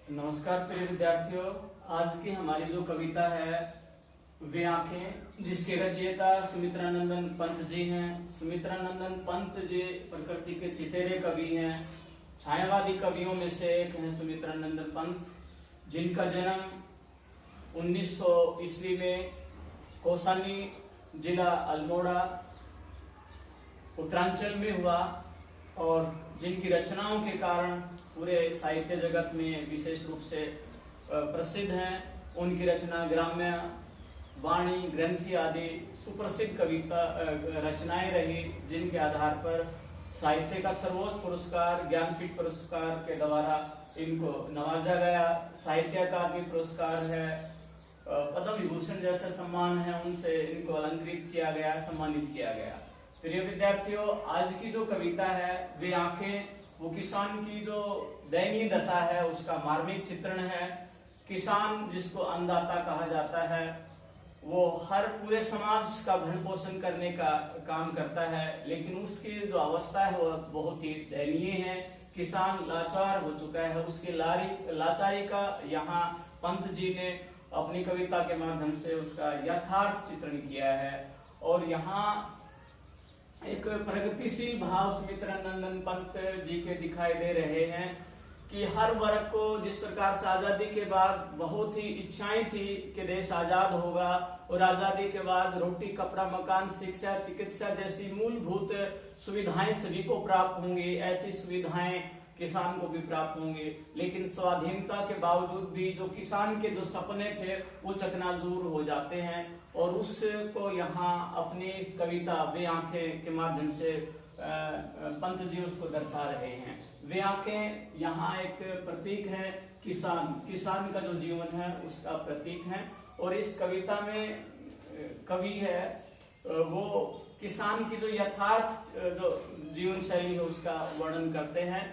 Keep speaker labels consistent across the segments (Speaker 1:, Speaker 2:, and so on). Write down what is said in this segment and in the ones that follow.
Speaker 1: नमस्कार प्रिय विद्यार्थियों। आज की हमारी जो कविता है वे आंखें, जिसके रचयिता सुमित्रानंदन पंत जी हैं। सुमित्रानंदन पंत जी प्रकृति के चितेरे कवि हैं, छायावादी कवियों में से एक हैं सुमित्रानंदन पंत, जिनका जन्म 1900 ईस्वी में कौसानी जिला अल्मोड़ा उत्तरांचल में हुआ और जिनकी रचनाओं के कारण पूरे साहित्य जगत में विशेष रूप से प्रसिद्ध हैं। उनकी रचना ग्राम्य, वाणी, ग्रंथि आदि सुप्रसिद्ध कविता रचनाएं रही, जिनके आधार पर साहित्य का सर्वोच्च पुरस्कार ज्ञानपीठ पुरस्कार के द्वारा इनको नवाजा गया। साहित्य अकादमी पुरस्कार है, पद्म विभूषण जैसे सम्मान है, उनसे इनको अलंकृत किया गया, सम्मानित किया गया। प्रिय विद्यार्थियों, आज की जो कविता है वे आंखें, वो किसान की जो दयनीय दशा है उसका मार्मिक चित्रण है। किसान, जिसको अन्नदाता कहा जाता है, वो हर पूरे समाज का भरण पोषण करने का काम करता है, लेकिन उसकी जो अवस्था है वो बहुत ही दयनीय है। किसान लाचार हो चुका है। उसकी लाचारी का यहाँ पंत जी ने अपनी कविता के माध्यम से उसका यथार्थ चित्रण किया है। और यहाँ एक प्रगतिशील भाव सुमित्रानंदन पंत जी के दिखाई दे रहे हैं कि हर वर्ग को, जिस प्रकार से आजादी के बाद बहुत ही इच्छाएं थी कि देश आजाद होगा और आजादी के बाद रोटी, कपड़ा, मकान, शिक्षा, चिकित्सा जैसी मूलभूत सुविधाएं सभी को प्राप्त होंगी, ऐसी सुविधाएं किसान को भी प्राप्त होंगे, लेकिन स्वाधीनता के बावजूद भी जो किसान के जो सपने थे वो चकनाचूर हो जाते हैं। और उसको यहाँ अपनी इस कविता वे आंखें के माध्यम से पंत जी उसको दर्शा रहे हैं। वे आंखें यहाँ एक प्रतीक है, किसान का जो जीवन है उसका प्रतीक है। और इस कविता में कवि है वो किसान की जो यथार्थ जो जीवन शैली है उसका वर्णन करते हैं।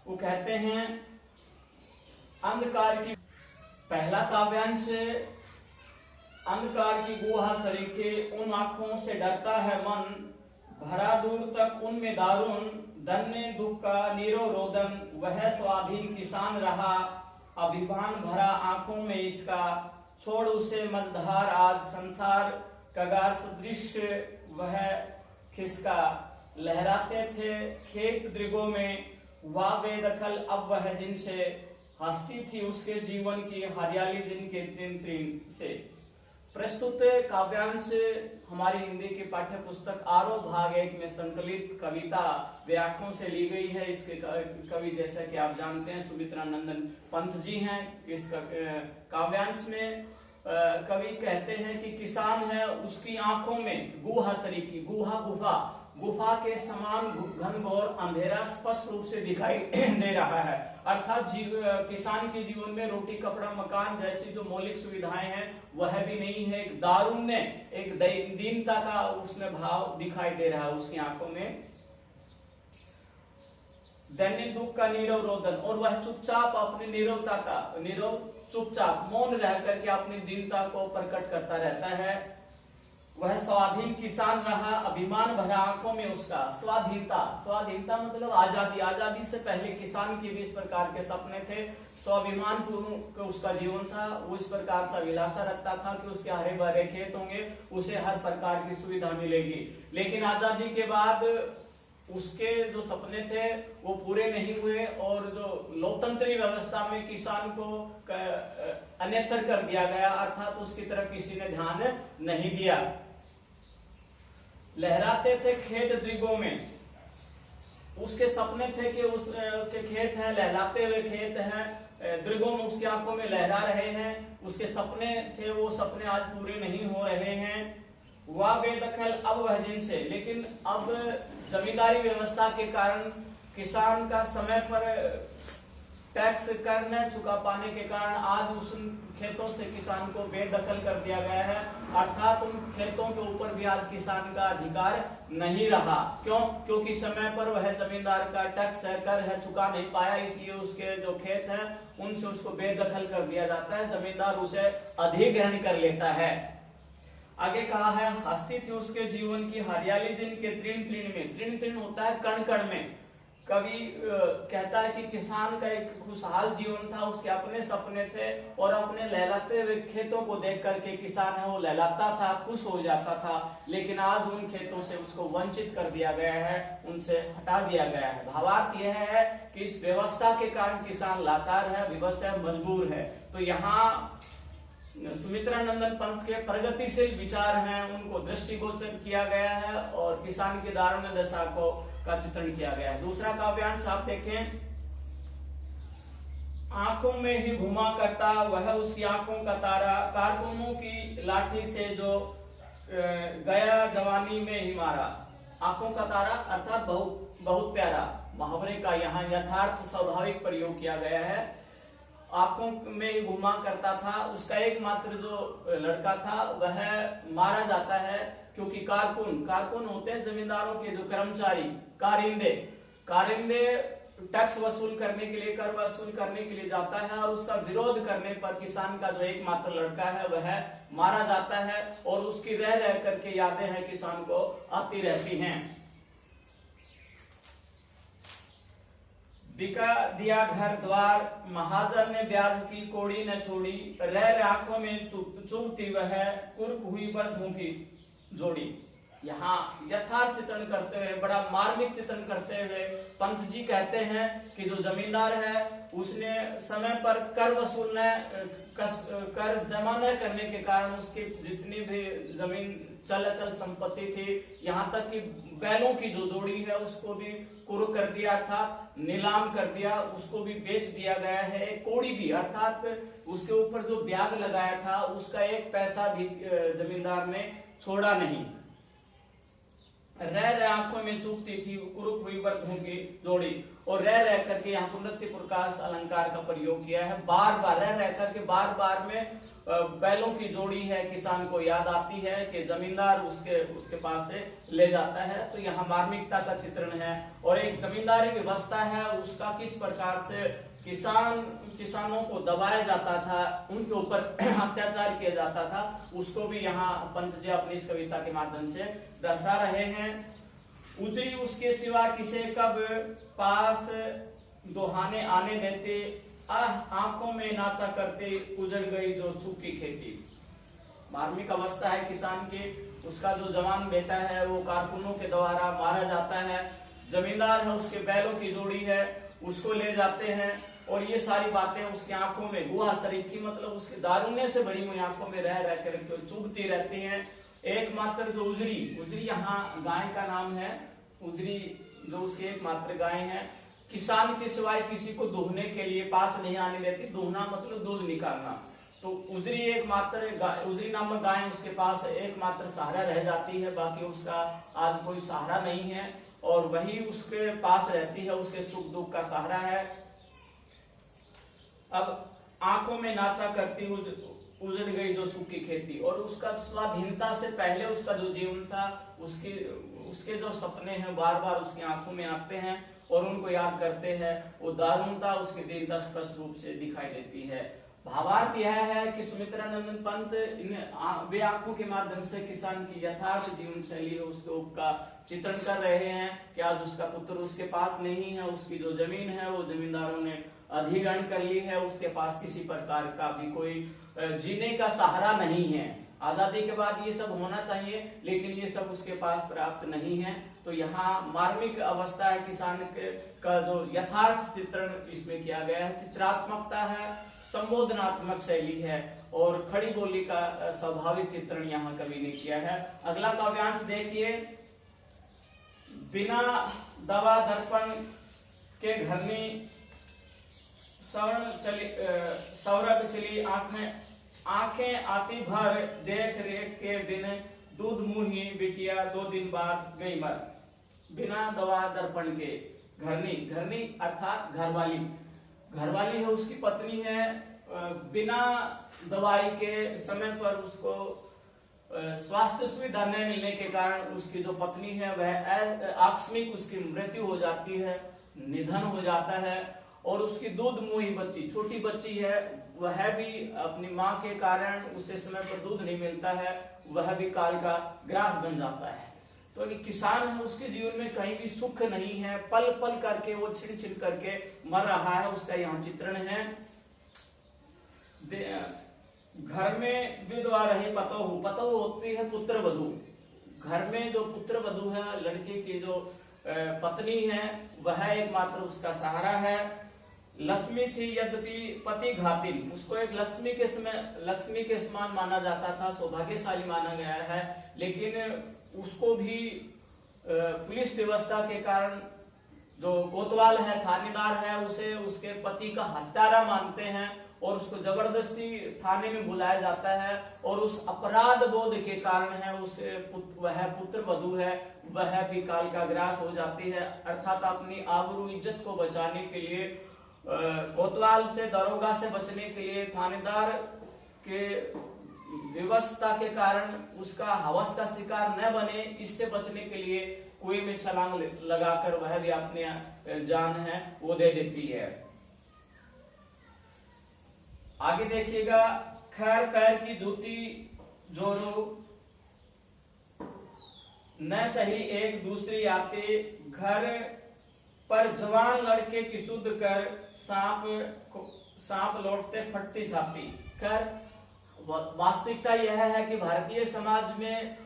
Speaker 1: वो कहते हैं, अंधकार की, पहला काव्यांश, अंधकार की गुहा सरीखे उन आंखों से डरता है मन, भरा दूर तक उनमें दारुण, धन्य दुख का नीरो रोदन, वह स्वाधीन किसान रहा, अभिमान भरा आंखों में इसका, छोड़ उसे मझधार आज संसार, कगार सदृश वह खिसका, लहराते थे खेत दृगों में, वह बेदखल अब वह जिनसे, हंसती थी उसके जीवन की हरियाली जिनके तृण तृण से। प्रस्तुत काव्यांश हमारी हिंदी की पाठ्य पुस्तक आरोह भाग 1 में संकलित कविता व्याख्याओं से ली गई है। इसके कवि जैसा कि आप जानते हैं सुमित्रानंदन पंत जी हैं। इस काव्यांश में कवि कहते हैं कि किसान है, उसकी आंखों में गुहा सरीखी, गुफा के समान घनघोर अंधेरा स्पष्ट रूप से दिखाई दे रहा है। अर्थात किसान के जीवन में रोटी, कपड़ा, मकान जैसी जो मौलिक सुविधाएं हैं वह भी नहीं है। एक दारुण्य, एक दीनता का उसमें भाव दिखाई दे रहा है उसकी आंखों में। दैनिक दुख का नीरव रोदन, और वह चुपचाप अपनी चुपचाप मौन रह करके अपनी दीनता को प्रकट करता रहता है। वह स्वाधीन किसान रहा, अभिमान भरा आंखों में उसका। स्वाधीनता मतलब आजादी से पहले किसान के भी इस प्रकार के सपने थे। स्वाभिमान पूर्ण उसका जीवन था। वो इस प्रकार से अभिलाषा रखता था कि उसके हरे भरे खेत होंगे, उसे हर प्रकार की सुविधा मिलेगी। लेकिन आजादी के बाद उसके जो सपने थे वो पूरे नहीं हुए और जो लोकतंत्री व्यवस्था में किसान को अन्यत्र कर दिया गया, अर्थात उसकी तरफ किसी ने ध्यान नहीं दिया। लहराते थे खेत दृगों में, उसके सपने थे कि उसके खेत हैं, लहराते हुए खेत हैं, दृगों में उसकी आंखों में लहरा रहे हैं। उसके सपने थे, वो सपने आज पूरे नहीं हो रहे हैं। वह बेदखल अब वह जिनसे, लेकिन अब जमींदारी व्यवस्था के कारण किसान का समय पर टैक्स कर न चुका पाने के कारण आज उस खेतों से किसान को बेदखल कर दिया गया है। अर्थात उन खेतों के ऊपर भी आज किसान का अधिकार नहीं रहा। क्यों? क्योंकि समय पर वह जमींदार का टैक्स है, कर है, चुका नहीं पाया, इसलिए उसके जो खेत हैं उनसे उसको बेदखल कर दिया जाता है। जमींदार उसे अधिग्रहण कर लेता है। आगे कहा है, हंसती थी उसके जीवन की हरियाली जिनके तृण तृण में, तृण तृण होता है कण कण में, कवि कहता है कि किसान का एक खुशहाल जीवन था, उसके अपने सपने थे और अपने लहलाते हुए खेतों को देख करके किसान है वो लहलाता था, खुश हो जाता था। लेकिन आज उन खेतों से उसको वंचित कर दिया गया है, उनसे हटा दिया गया है। भावार्थ यह है कि इस व्यवस्था के कारण किसान लाचार है, विवश है, मजबूर है। तो यहाँ सुमित्रा नंदन पंत के प्रगतिशील विचार हैं, उनको दृष्टिगोचर किया गया है और किसान की दारुण दशा को का चित्रण किया गया है। दूसरा काव्यांश आप देखें, आंखों में ही घुमा करता वह उसकी आंखों का तारा, कारकुनों की लाठी से जो गया जवानी में ही मारा। आंखों का तारा अर्थात बहुत बहुत प्यारा, मुहावरे का यहाँ यथार्थ स्वाभाविक प्रयोग किया गया है। आंखों में घुमा करता था, उसका एकमात्र जो लड़का था वह मारा जाता है, क्योंकि कारकुन होते हैं जमींदारों के जो कर्मचारी, कारिंदे टैक्स वसूल करने के लिए, कर वसूल करने के लिए जाता है और उसका विरोध करने पर किसान का जो एकमात्र लड़का है वह मारा जाता है और उसकी रह रह करके यादें हैं किसान को आती रहती हैं। बिका दिया घर द्वार, महाजन ने ब्याज की कोड़ी न छोड़ी, रह आंखों में चुभती वह कुर्क हुई बर्धों की जोड़ी। यहाँ यथार्थ चित्रण करते हुए, बड़ा मार्मिक चित्रण करते हुए पंत जी कहते हैं कि जो जमींदार है उसने समय पर कर वसूलने, कर जमा न करने के कारण उसकी जितनी भी जमीन चल संपत्ति थी, यहाँ तक कि बैलों की जो जोड़ी है उसको भी कुर्क कर दिया, अर्थात नीलाम कर दिया, उसको भी बेच दिया गया है। कोड़ी भी अर्थात उसके ऊपर जो ब्याज लगाया था उसका एक पैसा भी जमींदार ने छोड़ा नहीं। रह आंखों में चुभती थी कुरुक हुई बर्धों की जोड़ी, और रह करके यहाँ पुनरुक्ति प्रकाश अलंकार का प्रयोग किया है। बार बार रह करके बार में बैलों की जोड़ी है, किसान को याद आती है कि जमींदार उसके पास से ले जाता है। तो यहाँ मार्मिकता का चित्रण है और एक जमींदारी व्यवस्था है, उसका किस प्रकार से किसानों को दबाया जाता था, उनके ऊपर अत्याचार किया जाता था, उसको भी यहाँ पंत जी अपनी इस कविता के माध्यम से दर्शा रहे हैं। उजरी उसके सिवा किसे कब पास दोहाने आने देते, आंखों में नाचा करते उजड़ गई जो सूखी खेती। मार्मिक अवस्था है किसान की, उसका जो जवान बेटा है वो कारकुनों के द्वारा मारा जाता है, जमींदार है उसके बैलों की जोड़ी है उसको ले जाते हैं, और ये सारी बातें उसकी आंखों में गुहा सरीखी मतलब उसके दारुण्य से भरी हुई आंखों में रह कर चुभती रहती हैं। एकमात्र जो उजरी यहाँ गाय का नाम है, उजरी जो उसकी एकमात्र गाय है, किसान के सिवाय किसी को दूहने के लिए पास नहीं आने देती। दूहना मतलब दूध निकालना। तो उजरी उजरी नामक गाय उसके पास एकमात्र सहारा रह जाती है, बाकी उसका आज कोई सहारा नहीं है और वही उसके पास रहती है, उसके सुख दुख का सहारा है। अब आंखों में नाचा करती उजड़ गई जो सूखी खेती, और उसका स्वाधीनता से पहले उसका जो जीवन था, उसके जो सपने हैं बार बार उसकी आंखों में आते हैं और उनको याद करते हैं। वो दारुणता उसके दीर्घ स्पष्ट रूप से दिखाई देती है। भावार्थ यह है कि सुमित्रा नंदन पंत वे आंखों के माध्यम से किसान की यथार्थ जीवन शैली उसका चित्रण कर रहे हैं कि आज उसका पुत्र उसके पास नहीं है, उसकी जो जमीन है वो जमींदारों ने अधिग्रहण कर ली है, उसके पास किसी प्रकार का भी कोई जीने का सहारा नहीं है। आजादी के बाद ये सब होना चाहिए लेकिन ये सब उसके पास प्राप्त नहीं है। तो यहाँ मार्मिक अवस्था है किसान का जो यथार्थ चित्रण इसमें किया गया है। चित्रात्मकता है, संबोधनात्मक शैली है और खड़ी बोली का स्वाभाविक चित्रण यहाँ कवि ने किया है। अगला काव्यांश देखिए, बिना दवा दर्पण के घरनी सौरभ चली आंखें आती भर, देख रेख के बिन दूध मुही बिटिया 2 दिन बाद गई मर। बिना दवा दर्पण के घरनी अर्थात घरवाली है, उसकी पत्नी है, बिना दवाई के समय पर उसको स्वास्थ्य सुविधा न मिलने के कारण उसकी जो पत्नी है वह आकस्मिक उसकी मृत्यु हो जाती है, निधन हो जाता है। और उसकी दूध मुही बच्ची, छोटी बच्ची है, वह भी अपनी माँ के कारण उसे समय पर दूध नहीं मिलता है, वह भी काल का ग्रास बन जाता है। तो एक किसान है, उसके जीवन में कहीं भी सुख नहीं है, पल पल करके वो छिन छिन करके मर रहा है, उसका यहाँ चित्रण है। घर में विधवा रही पतोहू, पतोहू होती है पुत्र वधू। घर में जो पुत्र वधू है, लड़के की जो पत्नी है, वह एकमात्र उसका सहारा है। लक्ष्मी थी यद्यपि पति घातिन, उसको एक लक्ष्मी के समान माना जाता था, सौभाग्यशाली माना गया है, लेकिन उसको भी पुलिस व्यवस्था के कारण जो कोतवाल है, थानेदार है, उसे उसके पति का हत्यारा मानते हैं और उसको जबरदस्ती थाने में बुलाया जाता है। और उस अपराध बोध के कारण है वह पुत्र वधू है, वह भी काल का ग्रास हो जाती है। अर्थात अपनी आबरू इज्जत को बचाने के लिए, कोतवाल से, दरोगा से बचने के लिए, थानेदार के व्यवस्था के कारण उसका हवस का शिकार न बने, इससे बचने के लिए कुएं में छलांग लगाकर वह भी अपने जान है वो दे देती है। आगे देखिएगा, खैर पैर की जूती जोरो न सही एक दूसरी आते, घर पर जवान लड़के की शुद्ध कर, सांप लौटते फटती छाती। खैर वास्तविकता यह है कि भारतीय समाज में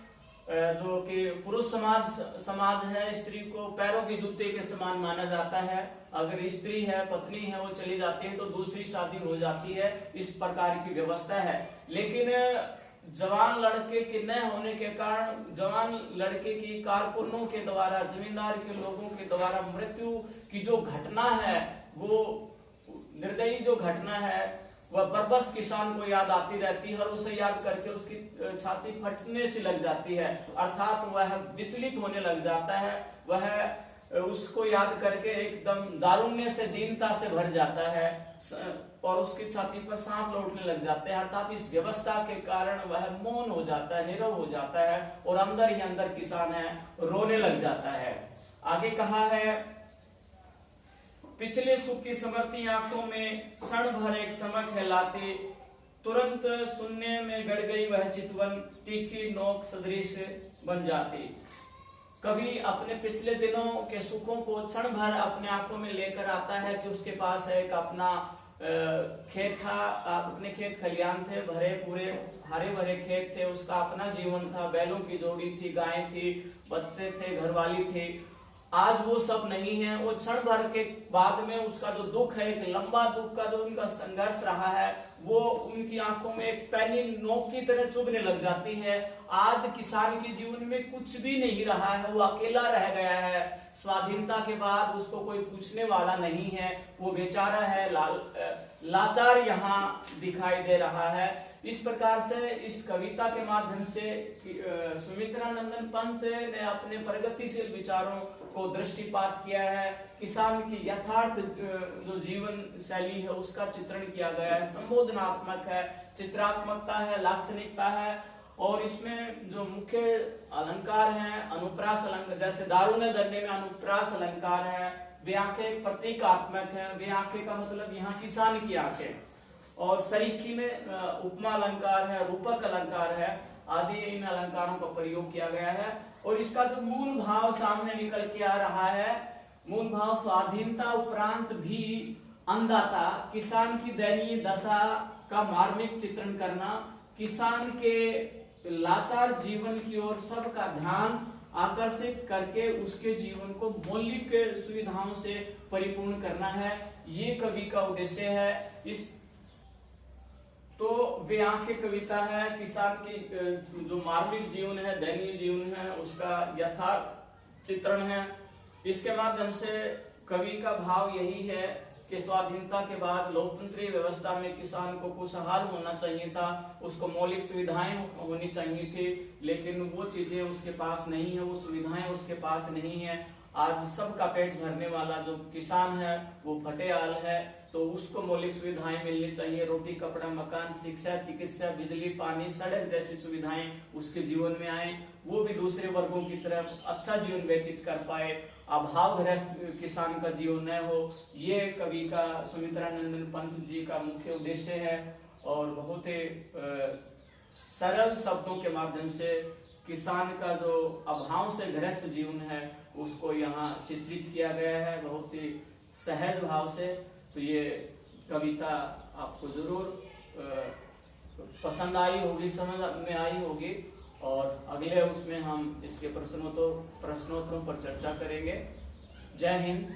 Speaker 1: जो कि पुरुष समाज है, स्त्री को पैरों की जूते के समान माना जाता है। अगर स्त्री है, पत्नी है, वो चली जाती है तो दूसरी शादी हो जाती है, इस प्रकार की व्यवस्था है। लेकिन जवान लड़के के न होने के कारण, जवान लड़के की कारकुनों के द्वारा, जमींदार के लोगों के द्वारा मृत्यु की जो घटना है, वो निर्दयी जो घटना है, वह बरबस किसान को याद आती रहती है और उसे याद करके उसकी छाती फटने से लग जाती है, अर्थात वह विचलित होने लग जाता है। वह उसको याद करके एकदम दारुण्य से, दीनता से भर जाता है और उसकी छाती पर सांप लौटने लग जाते हैं। अर्थात इस व्यवस्था के कारण वह मौन हो जाता है, नीरव हो जाता है और अंदर ही अंदर किसान है रोने लग जाता है। आगे कहा है, पिछले सुख की समर्थी आंखों में क्षण भर एक चमक है लाते, तुरंत शून्य में गड़ गई वह चितवन, तीखी नोक सदृश बन जाती। कभी अपने पिछले दिनों के सुखों को क्षण भर अपने आंखों में लेकर आता है कि उसके पास एक अपना खेत था, अपने खेत खलियान थे, भरे पूरे हरे भरे खेत थे, उसका अपना जीवन था, बैलों की जोड़ी थी, गायें थी, बच्चे थे, घरवाली थी। आज वो सब नहीं है। वो क्षण भर के बाद में उसका जो दुख है, एक लंबा दुख का जो उनका संघर्ष रहा है, वो उनकी आंखों में एक पैनी नोक की तरह चुभने लग जाती है। आज किसान के जीवन में कुछ भी नहीं रहा है, वो अकेला रह गया है। स्वाधीनता के बाद उसको कोई पूछने वाला नहीं है, वो बेचारा है, लाचार यहाँ दिखाई दे रहा है। इस प्रकार से इस कविता के माध्यम से सुमित्रानंदन पंत ने अपने प्रगतिशील विचारों को दृष्टिपात किया है। किसान की यथार्थ जो जीवन शैली है उसका चित्रण किया गया है, संबोधनात्मक है, चित्रात्मकता है, लाक्षणिकता है। और इसमें जो मुख्य अलंकार हैं, अनुप्रास अलंकार, जैसे दारुण्य दंडे में अनुप्रास अलंकार है, वे आंखें प्रतीकात्मक है, वे आंखें का मतलब यहाँ किसान की आंखें, और सरीखी में उपमा अलंकार है, रूपक अलंकार है, आदि इन अलंकारों का प्रयोग किया गया है। और इसका जो मूल भाव सामने निकल के आ रहा है, मूल भाव स्वाधीनता उपरांत भी अन्नदाता किसान की दयनीय दशा का मार्मिक चित्रण करना, किसान के लाचार जीवन की ओर सबका ध्यान आकर्षित करके उसके जीवन को मौलिक सुविधाओं से परिपूर्ण करना है, ये कवि का उद्देश्य है। इस तो वे आंखें कविता है, किसान की जो मार्मिक जीवन है, दयनीय जीवन है, उसका यथार्थ चित्रण है। इसके माध्यम से कवि का भाव यही है कि स्वाधीनता के बाद लोकतंत्रीय व्यवस्था में किसान को खुशहाल होना चाहिए था, उसको मौलिक सुविधाएं होनी चाहिए थी, लेकिन वो चीजें उसके पास नहीं है, वो सुविधाएं उसके पास नहीं है। आज सबका पेट भरने वाला जो किसान है वो फटेहाल है, तो उसको मौलिक सुविधाएं मिलनी चाहिए, रोटी कपड़ा मकान शिक्षा चिकित्सा बिजली पानी सड़क जैसी सुविधाएं उसके जीवन में आए, वो भी दूसरे वर्गों की तरफ अच्छा जीवन व्यतीत कर पाए, अभावग्रस्त किसान का जीवन न हो। ये कवि का सुमित्रानंदन पंत जी का मुख्य उद्देश्य है। और बहुत ही सरल शब्दों के माध्यम से किसान का जो अभाव से ग्रस्त जीवन है उसको यहाँ चित्रित किया गया है बहुत ही सहज भाव से। तो ये कविता आपको जरूर पसंद आई होगी, समझ में आई होगी, और अगले उसमें हम इसके प्रश्नोत्तरों पर चर्चा करेंगे। जय हिंद।